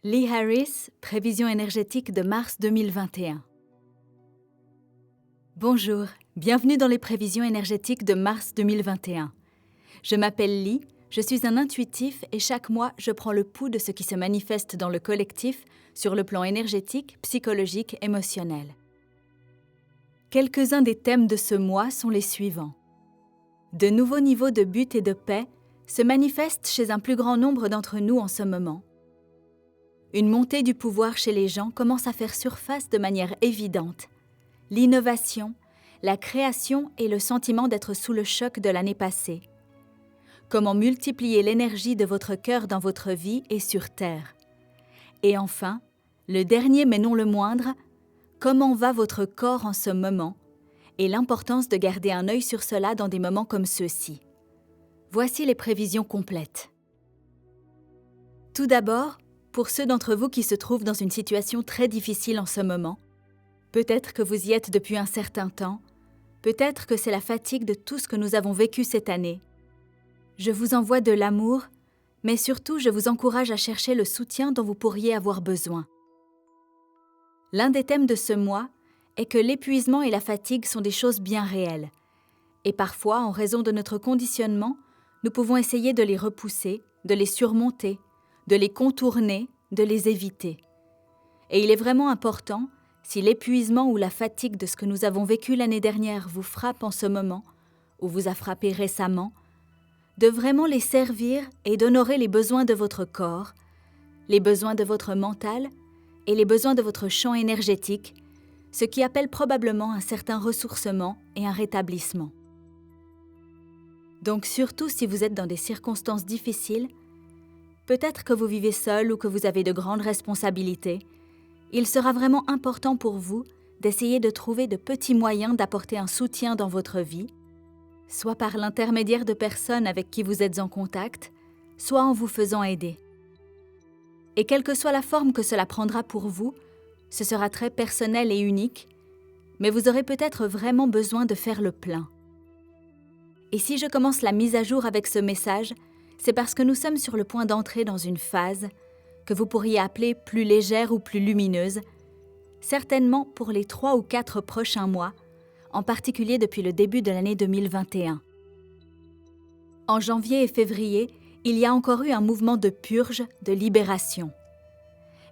Lee Harris, prévision énergétique de mars 2021. Bonjour, bienvenue dans les prévisions énergétiques de mars 2021. Je m'appelle Lee, je suis un intuitif et chaque mois, je prends le pouls de ce qui se manifeste dans le collectif sur le plan énergétique, psychologique, émotionnel. Quelques-uns des thèmes de ce mois sont les suivants. De nouveaux niveaux de but et de paix se manifestent chez un plus grand nombre d'entre nous en ce moment. Une montée du pouvoir chez les gens commence à faire surface de manière évidente. L'innovation, la création et le sentiment d'être sous le choc de l'année passée. Comment multiplier l'énergie de votre cœur dans votre vie et sur Terre. Et enfin, le dernier mais non le moindre, comment va votre corps en ce moment et l'importance de garder un œil sur cela dans des moments comme ceux-ci. Voici les prévisions complètes. Tout d'abord, pour ceux d'entre vous qui se trouvent dans une situation très difficile en ce moment, peut-être que vous y êtes depuis un certain temps, peut-être que c'est la fatigue de tout ce que nous avons vécu cette année. Je vous envoie de l'amour, mais surtout je vous encourage à chercher le soutien dont vous pourriez avoir besoin. L'un des thèmes de ce mois est que l'épuisement et la fatigue sont des choses bien réelles. Et parfois, en raison de notre conditionnement, nous pouvons essayer de les repousser, de les surmonter, de les contourner, de les éviter. Et il est vraiment important, si l'épuisement ou la fatigue de ce que nous avons vécu l'année dernière vous frappe en ce moment, ou vous a frappé récemment, de vraiment les servir et d'honorer les besoins de votre corps, les besoins de votre mental et les besoins de votre champ énergétique, ce qui appelle probablement un certain ressourcement et un rétablissement. Donc surtout si vous êtes dans des circonstances difficiles, peut-être que vous vivez seul ou que vous avez de grandes responsabilités, il sera vraiment important pour vous d'essayer de trouver de petits moyens d'apporter un soutien dans votre vie, soit par l'intermédiaire de personnes avec qui vous êtes en contact, soit en vous faisant aider. Et quelle que soit la forme que cela prendra pour vous, ce sera très personnel et unique, mais vous aurez peut-être vraiment besoin de faire le plein. Et si je commence la mise à jour avec ce message, c'est parce que nous sommes sur le point d'entrer dans une phase que vous pourriez appeler plus légère ou plus lumineuse, certainement pour les 3 ou 4 prochains mois, en particulier depuis le début de l'année 2021. En janvier et février, il y a encore eu un mouvement de purge, de libération.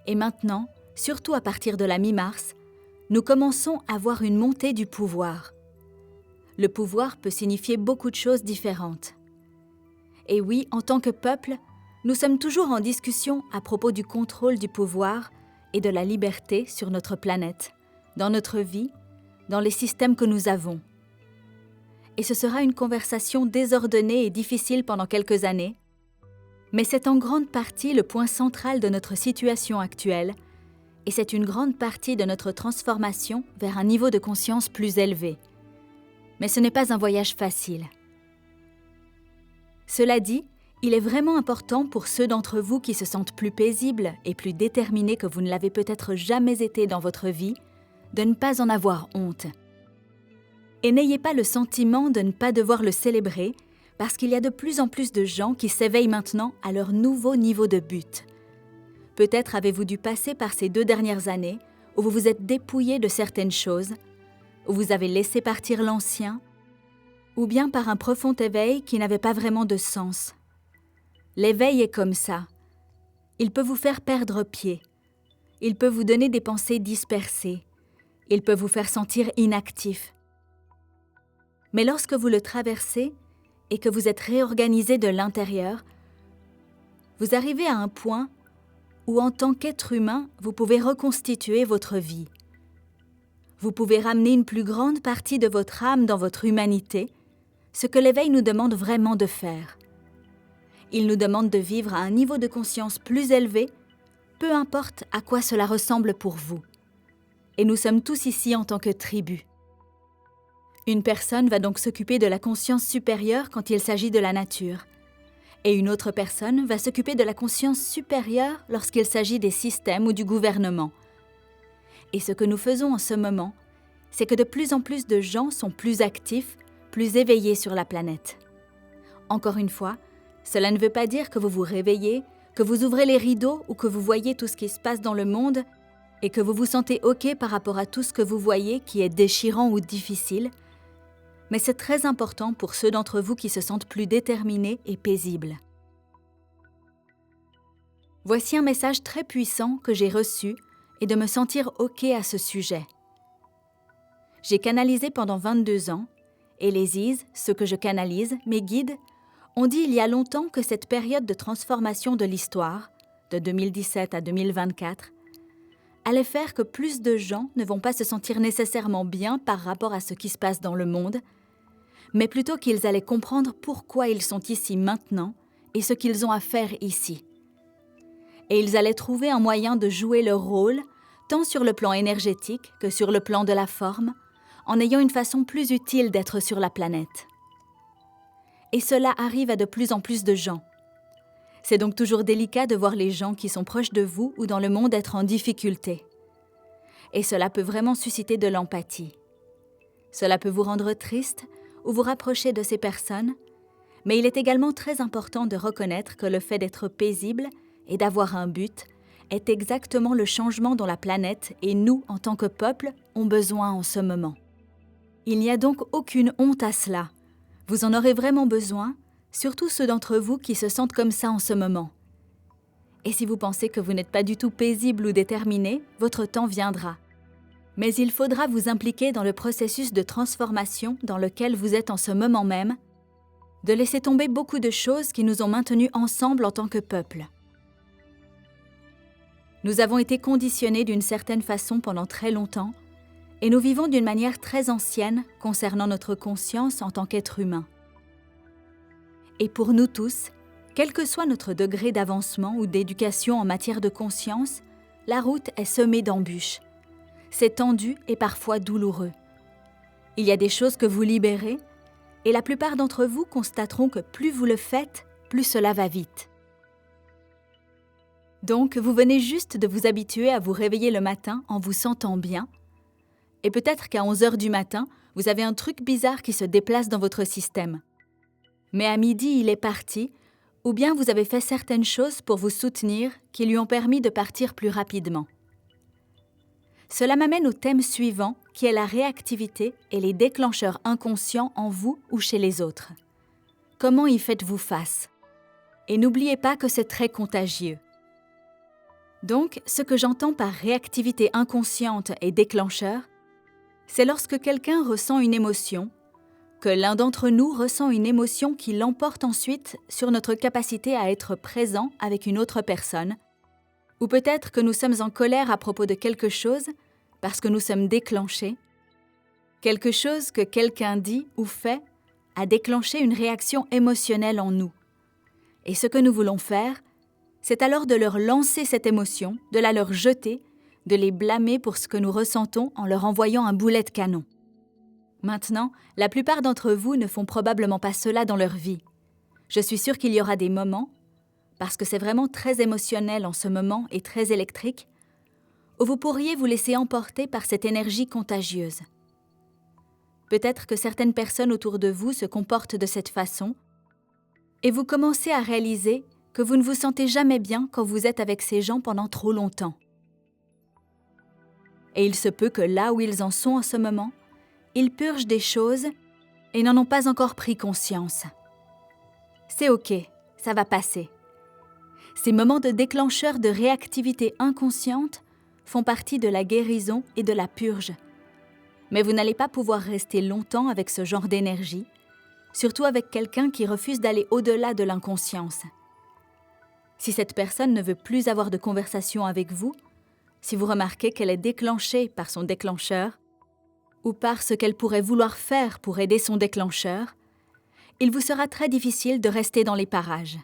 Et maintenant, surtout à partir de la mi-mars, nous commençons à voir une montée du pouvoir. Le pouvoir peut signifier beaucoup de choses différentes. Et oui, en tant que peuple, nous sommes toujours en discussion à propos du contrôle du pouvoir et de la liberté sur notre planète, dans notre vie, dans les systèmes que nous avons. Et ce sera une conversation désordonnée et difficile pendant quelques années, mais c'est en grande partie le point central de notre situation actuelle, et c'est une grande partie de notre transformation vers un niveau de conscience plus élevé. Mais ce n'est pas un voyage facile. Cela dit, il est vraiment important pour ceux d'entre vous qui se sentent plus paisibles et plus déterminés que vous ne l'avez peut-être jamais été dans votre vie, de ne pas en avoir honte. Et n'ayez pas le sentiment de ne pas devoir le célébrer, parce qu'il y a de plus en plus de gens qui s'éveillent maintenant à leur nouveau niveau de but. Peut-être avez-vous dû passer par ces 2 dernières années où vous vous êtes dépouillé de certaines choses, où vous avez laissé partir l'ancien, ou bien par un profond éveil qui n'avait pas vraiment de sens. L'éveil est comme ça. Il peut vous faire perdre pied. Il peut vous donner des pensées dispersées. Il peut vous faire sentir inactif. Mais lorsque vous le traversez et que vous êtes réorganisé de l'intérieur, vous arrivez à un point où en tant qu'être humain, vous pouvez reconstituer votre vie. Vous pouvez ramener une plus grande partie de votre âme dans votre humanité, ce que l'éveil nous demande vraiment de faire. Il nous demande de vivre à un niveau de conscience plus élevé, peu importe à quoi cela ressemble pour vous. Et nous sommes tous ici en tant que tribu. Une personne va donc s'occuper de la conscience supérieure quand il s'agit de la nature, et une autre personne va s'occuper de la conscience supérieure lorsqu'il s'agit des systèmes ou du gouvernement. Et ce que nous faisons en ce moment, c'est que de plus en plus de gens sont plus actifs, plus éveillés sur la planète. Encore une fois, cela ne veut pas dire que vous vous réveillez, que vous ouvrez les rideaux ou que vous voyez tout ce qui se passe dans le monde et que vous vous sentez OK par rapport à tout ce que vous voyez qui est déchirant ou difficile, mais c'est très important pour ceux d'entre vous qui se sentent plus déterminés et paisibles. Voici un message très puissant que j'ai reçu et de me sentir OK à ce sujet. J'ai canalisé pendant 22 ans et les Is, ceux que je canalise, mes guides, ont dit il y a longtemps que cette période de transformation de l'histoire, de 2017 à 2024, allait faire que plus de gens ne vont pas se sentir nécessairement bien par rapport à ce qui se passe dans le monde, mais plutôt qu'ils allaient comprendre pourquoi ils sont ici maintenant et ce qu'ils ont à faire ici. Et ils allaient trouver un moyen de jouer leur rôle, tant sur le plan énergétique que sur le plan de la forme, en ayant une façon plus utile d'être sur la planète. Et cela arrive à de plus en plus de gens. C'est donc toujours délicat de voir les gens qui sont proches de vous ou dans le monde être en difficulté. Et cela peut vraiment susciter de l'empathie. Cela peut vous rendre triste ou vous rapprocher de ces personnes, mais il est également très important de reconnaître que le fait d'être paisible et d'avoir un but est exactement le changement dont la planète et nous, en tant que peuple, ont besoin en ce moment. Il n'y a donc aucune honte à cela. Vous en aurez vraiment besoin, surtout ceux d'entre vous qui se sentent comme ça en ce moment. Et si vous pensez que vous n'êtes pas du tout paisible ou déterminé, votre temps viendra. Mais il faudra vous impliquer dans le processus de transformation dans lequel vous êtes en ce moment même, de laisser tomber beaucoup de choses qui nous ont maintenus ensemble en tant que peuple. Nous avons été conditionnés d'une certaine façon pendant très longtemps, et nous vivons d'une manière très ancienne concernant notre conscience en tant qu'être humain. Et pour nous tous, quel que soit notre degré d'avancement ou d'éducation en matière de conscience, la route est semée d'embûches. C'est tendu et parfois douloureux. Il y a des choses que vous libérez, et la plupart d'entre vous constateront que plus vous le faites, plus cela va vite. Donc, vous venez juste de vous habituer à vous réveiller le matin en vous sentant bien, et peut-être qu'à 11 heures du matin, vous avez un truc bizarre qui se déplace dans votre système. Mais à midi, il est parti, ou bien vous avez fait certaines choses pour vous soutenir qui lui ont permis de partir plus rapidement. Cela m'amène au thème suivant, qui est la réactivité et les déclencheurs inconscients en vous ou chez les autres. Comment y faites-vous face? Et n'oubliez pas que c'est très contagieux. Donc, ce que j'entends par réactivité inconsciente et déclencheur, c'est lorsque quelqu'un ressent une émotion, que l'un d'entre nous ressent une émotion qui l'emporte ensuite sur notre capacité à être présent avec une autre personne, ou peut-être que nous sommes en colère à propos de quelque chose parce que nous sommes déclenchés. Quelque chose que quelqu'un dit ou fait a déclenché une réaction émotionnelle en nous. Et ce que nous voulons faire, c'est alors de leur lancer cette émotion, de la leur jeter, de les blâmer pour ce que nous ressentons en leur envoyant un boulet de canon. Maintenant, la plupart d'entre vous ne font probablement pas cela dans leur vie. Je suis sûre qu'il y aura des moments, parce que c'est vraiment très émotionnel en ce moment et très électrique, où vous pourriez vous laisser emporter par cette énergie contagieuse. Peut-être que certaines personnes autour de vous se comportent de cette façon, et vous commencez à réaliser que vous ne vous sentez jamais bien quand vous êtes avec ces gens pendant trop longtemps. Et il se peut que là où ils en sont en ce moment, ils purgent des choses et n'en ont pas encore pris conscience. C'est OK, ça va passer. Ces moments de déclencheur de réactivité inconsciente font partie de la guérison et de la purge. Mais vous n'allez pas pouvoir rester longtemps avec ce genre d'énergie, surtout avec quelqu'un qui refuse d'aller au-delà de l'inconscience. Si cette personne ne veut plus avoir de conversation avec vous, si vous remarquez qu'elle est déclenchée par son déclencheur, ou par ce qu'elle pourrait vouloir faire pour aider son déclencheur, il vous sera très difficile de rester dans les parages.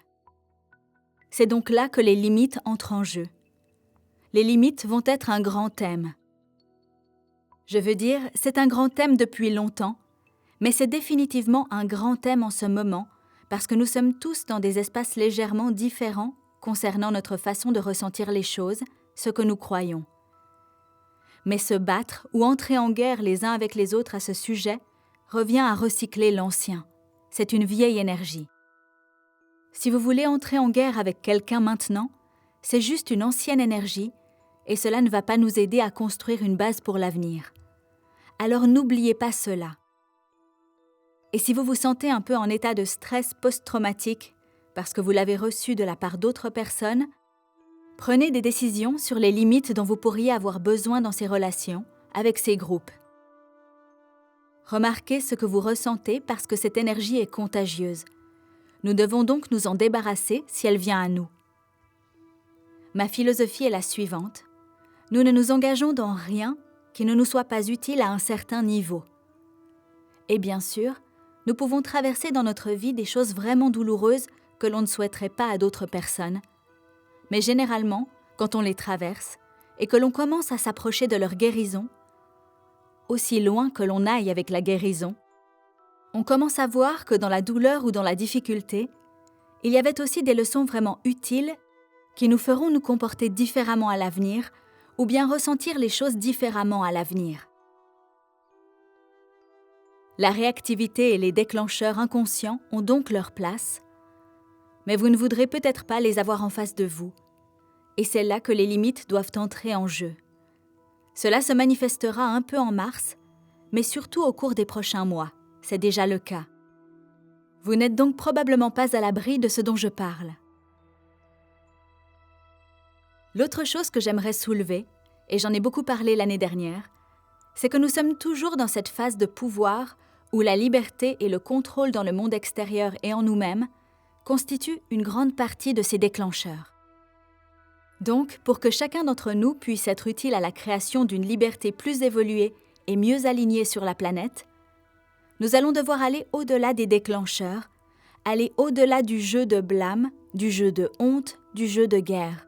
C'est donc là que les limites entrent en jeu. Les limites vont être un grand thème. Je veux dire, c'est un grand thème depuis longtemps, mais c'est définitivement un grand thème en ce moment parce que nous sommes tous dans des espaces légèrement différents concernant notre façon de ressentir les choses, ce que nous croyons. Mais se battre ou entrer en guerre les uns avec les autres à ce sujet revient à recycler l'ancien. C'est une vieille énergie. Si vous voulez entrer en guerre avec quelqu'un maintenant, c'est juste une ancienne énergie et cela ne va pas nous aider à construire une base pour l'avenir. Alors n'oubliez pas cela. Et si vous vous sentez un peu en état de stress post-traumatique parce que vous l'avez reçu de la part d'autres personnes, prenez des décisions sur les limites dont vous pourriez avoir besoin dans ces relations avec ces groupes. Remarquez ce que vous ressentez parce que cette énergie est contagieuse. Nous devons donc nous en débarrasser si elle vient à nous. Ma philosophie est la suivante. Nous ne nous engageons dans rien qui ne nous soit pas utile à un certain niveau. Et bien sûr, nous pouvons traverser dans notre vie des choses vraiment douloureuses que l'on ne souhaiterait pas à d'autres personnes. Mais généralement, quand on les traverse et que l'on commence à s'approcher de leur guérison, aussi loin que l'on aille avec la guérison, on commence à voir que dans la douleur ou dans la difficulté, il y avait aussi des leçons vraiment utiles qui nous feront nous comporter différemment à l'avenir ou bien ressentir les choses différemment à l'avenir. La réactivité et les déclencheurs inconscients ont donc leur place, mais vous ne voudrez peut-être pas les avoir en face de vous, et c'est là que les limites doivent entrer en jeu. Cela se manifestera un peu en mars, mais surtout au cours des prochains mois, c'est déjà le cas. Vous n'êtes donc probablement pas à l'abri de ce dont je parle. L'autre chose que j'aimerais soulever, et j'en ai beaucoup parlé l'année dernière, c'est que nous sommes toujours dans cette phase de pouvoir où la liberté et le contrôle dans le monde extérieur et en nous-mêmes constituent une grande partie de ces déclencheurs. Donc, pour que chacun d'entre nous puisse être utile à la création d'une liberté plus évoluée et mieux alignée sur la planète, nous allons devoir aller au-delà des déclencheurs, aller au-delà du jeu de blâme, du jeu de honte, du jeu de guerre.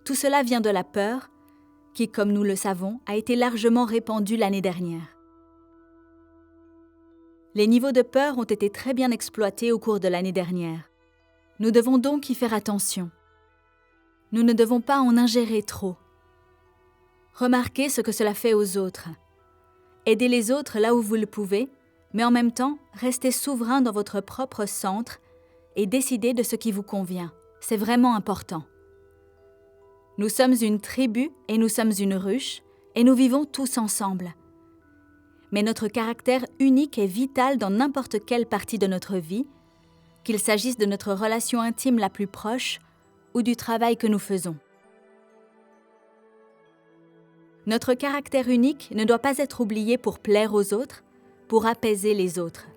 Tout cela vient de la peur, qui, comme nous le savons, a été largement répandue l'année dernière. Les niveaux de peur ont été très bien exploités au cours de l'année dernière. Nous devons donc y faire attention. Nous ne devons pas en ingérer trop. Remarquez ce que cela fait aux autres. Aidez les autres là où vous le pouvez, mais en même temps, restez souverain dans votre propre centre et décidez de ce qui vous convient. C'est vraiment important. Nous sommes une tribu et nous sommes une ruche et nous vivons tous ensemble. Mais notre caractère unique est vital dans n'importe quelle partie de notre vie, qu'il s'agisse de notre relation intime la plus proche ou du travail que nous faisons. Notre caractère unique ne doit pas être oublié pour plaire aux autres, pour apaiser les autres.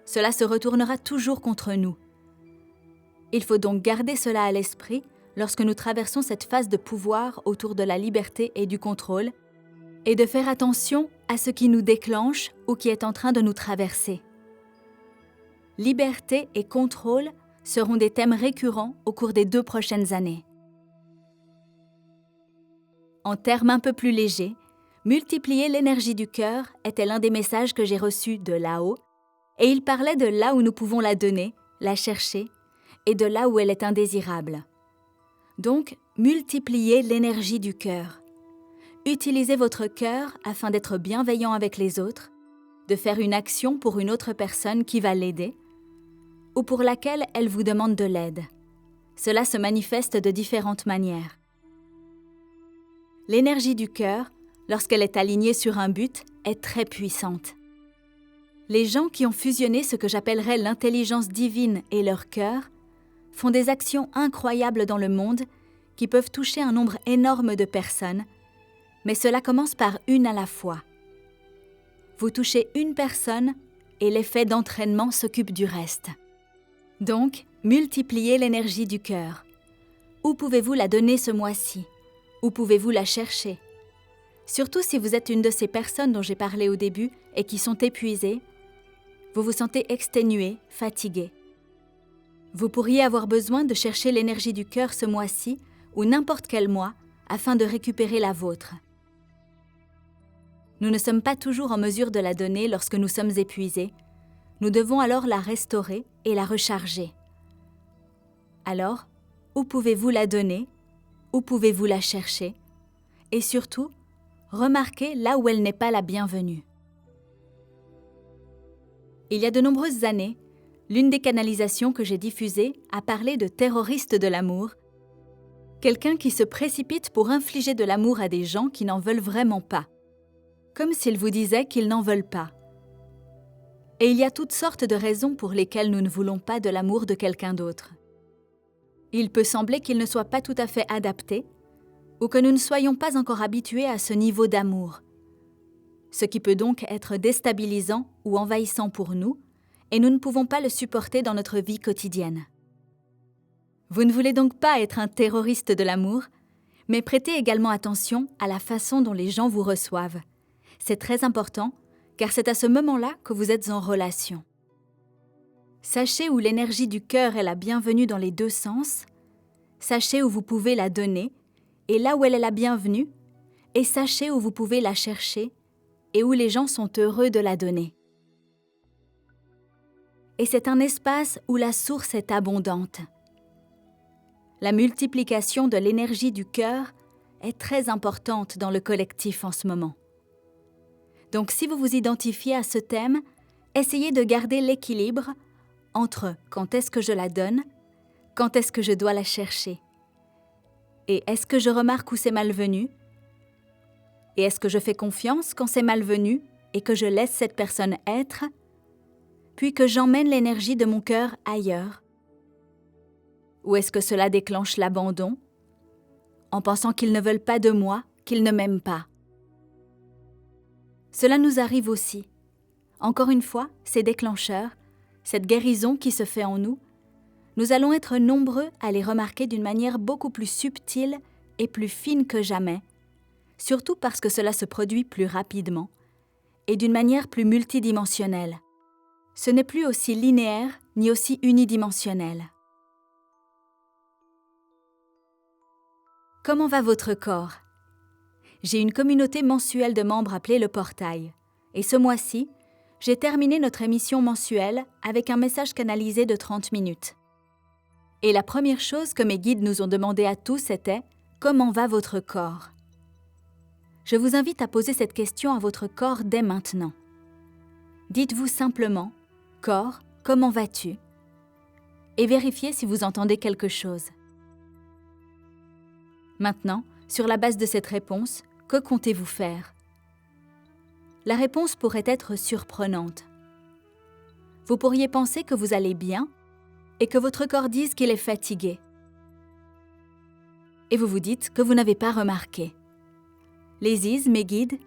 Cela se retournera toujours contre nous. Il faut donc garder cela à l'esprit lorsque nous traversons cette phase de pouvoir autour de la liberté et du contrôle, et de faire attention à ce qui nous déclenche ou qui est en train de nous traverser. Liberté et contrôle seront des thèmes récurrents au cours des 2 prochaines années. En termes un peu plus légers, multiplier l'énergie du cœur était l'un des messages que j'ai reçus de là-haut, et il parlait de là où nous pouvons la donner, la chercher, et de là où elle est indésirable. Donc, multipliez l'énergie du cœur. Utilisez votre cœur afin d'être bienveillant avec les autres, de faire une action pour une autre personne qui va l'aider, ou pour laquelle elle vous demande de l'aide. Cela se manifeste de différentes manières. L'énergie du cœur, lorsqu'elle est alignée sur un but, est très puissante. Les gens qui ont fusionné ce que j'appellerais l'intelligence divine et leur cœur font des actions incroyables dans le monde qui peuvent toucher un nombre énorme de personnes, mais cela commence par une à la fois. Vous touchez une personne et l'effet d'entraînement s'occupe du reste. Donc, multipliez l'énergie du cœur. Où pouvez-vous la donner ce mois-ci? Où pouvez-vous la chercher? Surtout si vous êtes une de ces personnes dont j'ai parlé au début et qui sont épuisées, vous vous sentez exténué, fatigué. Vous pourriez avoir besoin de chercher l'énergie du cœur ce mois-ci ou n'importe quel mois afin de récupérer la vôtre. Nous ne sommes pas toujours en mesure de la donner lorsque nous sommes épuisés. Nous devons alors la restaurer et la recharger. Alors, où pouvez-vous la donner? Où pouvez-vous la chercher? Et surtout, remarquez là où elle n'est pas la bienvenue. Il y a de nombreuses années, l'une des canalisations que j'ai diffusées a parlé de terroristes de l'amour, Quelqu'un qui se précipite pour infliger de l'amour à des gens qui n'en veulent vraiment pas, comme s'il vous disait qu'ils n'en veulent pas. Et il y a toutes sortes de raisons pour lesquelles nous ne voulons pas de l'amour de quelqu'un d'autre. Il peut sembler qu'il ne soit pas tout à fait adapté, ou que nous ne soyons pas encore habitués à ce niveau d'amour, ce qui peut donc être déstabilisant ou envahissant pour nous, et nous ne pouvons pas le supporter dans notre vie quotidienne. Vous ne voulez donc pas être un terroriste de l'amour, mais prêtez également attention à la façon dont les gens vous reçoivent. C'est très important, car c'est à ce moment-là que vous êtes en relation. Sachez où l'énergie du cœur est la bienvenue dans les deux sens, sachez où vous pouvez la donner, et là où elle est la bienvenue, et sachez où vous pouvez la chercher, et où les gens sont heureux de la donner. Et c'est un espace où la source est abondante. La multiplication de l'énergie du cœur est très importante dans le collectif en ce moment. Donc si vous vous identifiez à ce thème, essayez de garder l'équilibre entre quand est-ce que je la donne, quand est-ce que je dois la chercher, et est-ce que je remarque où c'est malvenu, et est-ce que je fais confiance quand c'est malvenu et que je laisse cette personne être, puis que j'emmène l'énergie de mon cœur ailleurs. Ou est-ce que cela déclenche l'abandon, en pensant qu'ils ne veulent pas de moi, qu'ils ne m'aiment pas? Cela nous arrive aussi. Encore une fois, ces déclencheurs, cette guérison qui se fait en nous, nous allons être nombreux à les remarquer d'une manière beaucoup plus subtile et plus fine que jamais, surtout parce que cela se produit plus rapidement et d'une manière plus multidimensionnelle. Ce n'est plus aussi linéaire ni aussi unidimensionnel. Comment va votre corps? J'ai une communauté mensuelle de membres appelée le Portail. Et ce mois-ci, j'ai terminé notre émission mensuelle avec un message canalisé de 30 minutes. Et la première chose que mes guides nous ont demandé à tous était « Comment va votre corps ?» Je vous invite à poser cette question à votre corps dès maintenant. Dites-vous simplement « Corps, comment vas-tu ?» et vérifiez si vous entendez quelque chose. Maintenant, sur la base de cette réponse, que comptez-vous faire? La réponse pourrait être surprenante. Vous pourriez penser que vous allez bien et que votre corps dise qu'il est fatigué. Et vous vous dites que vous n'avez pas remarqué. Les Is, mes guides,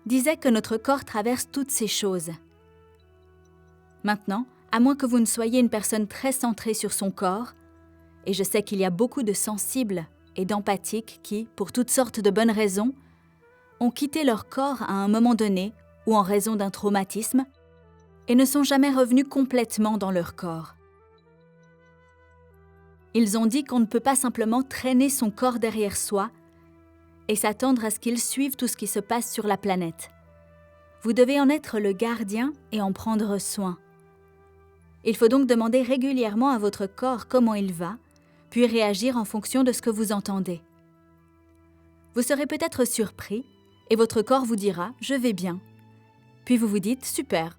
disaient que notre corps traverse toutes ces choses. Maintenant, à moins que vous ne soyez une personne très centrée sur son corps, et je sais qu'il y a beaucoup de sensibles et d'empathiques qui, pour toutes sortes de bonnes raisons, ont quitté leur corps à un moment donné ou en raison d'un traumatisme et ne sont jamais revenus complètement dans leur corps. Ils ont dit qu'on ne peut pas simplement traîner son corps derrière soi et s'attendre à ce qu'il suive tout ce qui se passe sur la planète. Vous devez en être le gardien et en prendre soin. Il faut donc demander régulièrement à votre corps comment il va, puis réagir en fonction de ce que vous entendez. Vous serez peut-être surpris et votre corps vous dira « je vais bien ». Puis vous vous dites « super ».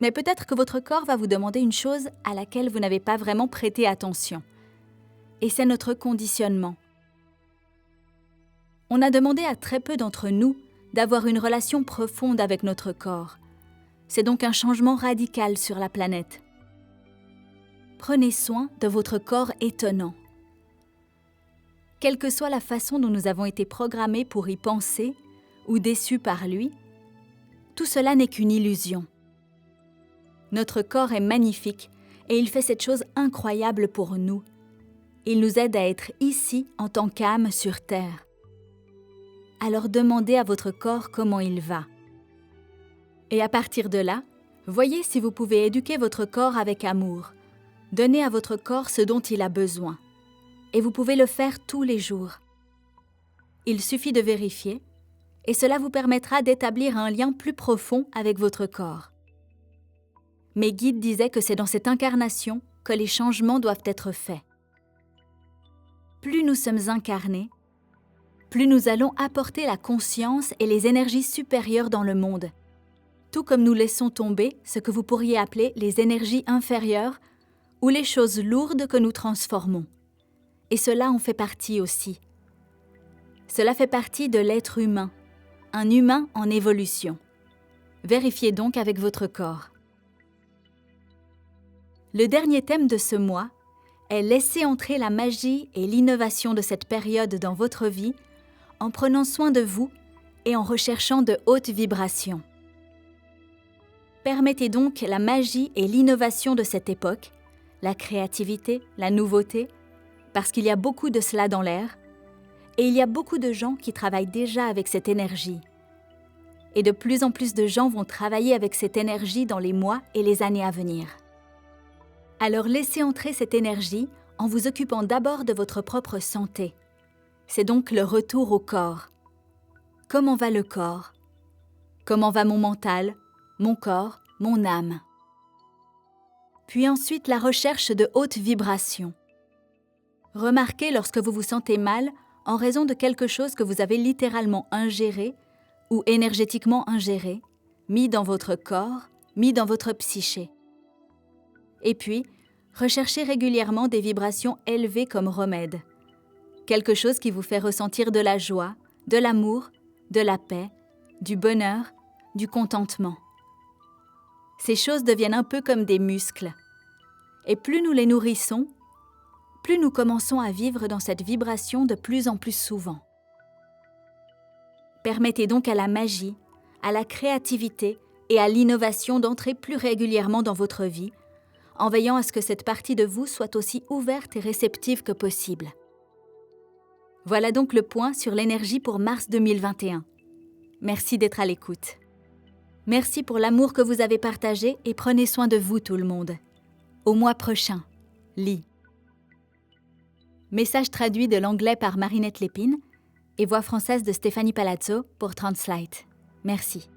Mais peut-être que votre corps va vous demander une chose à laquelle vous n'avez pas vraiment prêté attention. Et c'est notre conditionnement. On a demandé à très peu d'entre nous d'avoir une relation profonde avec notre corps. C'est donc un changement radical sur la planète. Prenez soin de votre corps étonnant. Quelle que soit la façon dont nous avons été programmés pour y penser ou déçus par lui, tout cela n'est qu'une illusion. Notre corps est magnifique et il fait cette chose incroyable pour nous. Il nous aide à être ici en tant qu'âme sur Terre. Alors demandez à votre corps comment il va. Et à partir de là, voyez si vous pouvez éduquer votre corps avec amour. Donnez à votre corps ce dont il a besoin. Et vous pouvez le faire tous les jours. Il suffit de vérifier, et cela vous permettra d'établir un lien plus profond avec votre corps. Mes guides disaient que c'est dans cette incarnation que les changements doivent être faits. Plus nous sommes incarnés, plus nous allons apporter la conscience et les énergies supérieures dans le monde, tout comme nous laissons tomber ce que vous pourriez appeler les énergies inférieures ou les choses lourdes que nous transformons. et cela en fait partie aussi. Cela fait partie de l'être humain, un humain en évolution. Vérifiez donc avec votre corps. Le dernier thème de ce mois est laisser entrer la magie et l'innovation de cette période dans votre vie en prenant soin de vous et en recherchant de hautes vibrations. Permettez donc la magie et l'innovation de cette époque, la créativité, la nouveauté, parce qu'il y a beaucoup de cela dans l'air, et il y a beaucoup de gens qui travaillent déjà avec cette énergie. Et de plus en plus de gens vont travailler avec cette énergie dans les mois et les années à venir. Alors laissez entrer cette énergie en vous occupant d'abord de votre propre santé. C'est donc le retour au corps. Comment va le corps? Comment va mon mental, mon corps, mon âme? Puis ensuite la recherche de hautes vibrations. Remarquez lorsque vous vous sentez mal en raison de quelque chose que vous avez littéralement ingéré ou énergétiquement ingéré, mis dans votre corps, mis dans votre psyché. Et puis, recherchez régulièrement des vibrations élevées comme remède. Quelque chose qui vous fait ressentir de la joie, de l'amour, de la paix, du bonheur, du contentement. Ces choses deviennent un peu comme des muscles. Et plus nous les nourrissons, plus nous commençons à vivre dans cette vibration de plus en plus souvent. Permettez donc à la magie, à la créativité et à l'innovation d'entrer plus régulièrement dans votre vie, en veillant à ce que cette partie de vous soit aussi ouverte et réceptive que possible. Voilà donc le point sur l'énergie pour mars 2021. Merci d'être à l'écoute. Merci pour l'amour que vous avez partagé et prenez soin de vous tout le monde. Au mois prochain, Lee. Message traduit de l'anglais par Marinette Lépine et voix française de Stéphanie Palazzo pour Translate. Merci.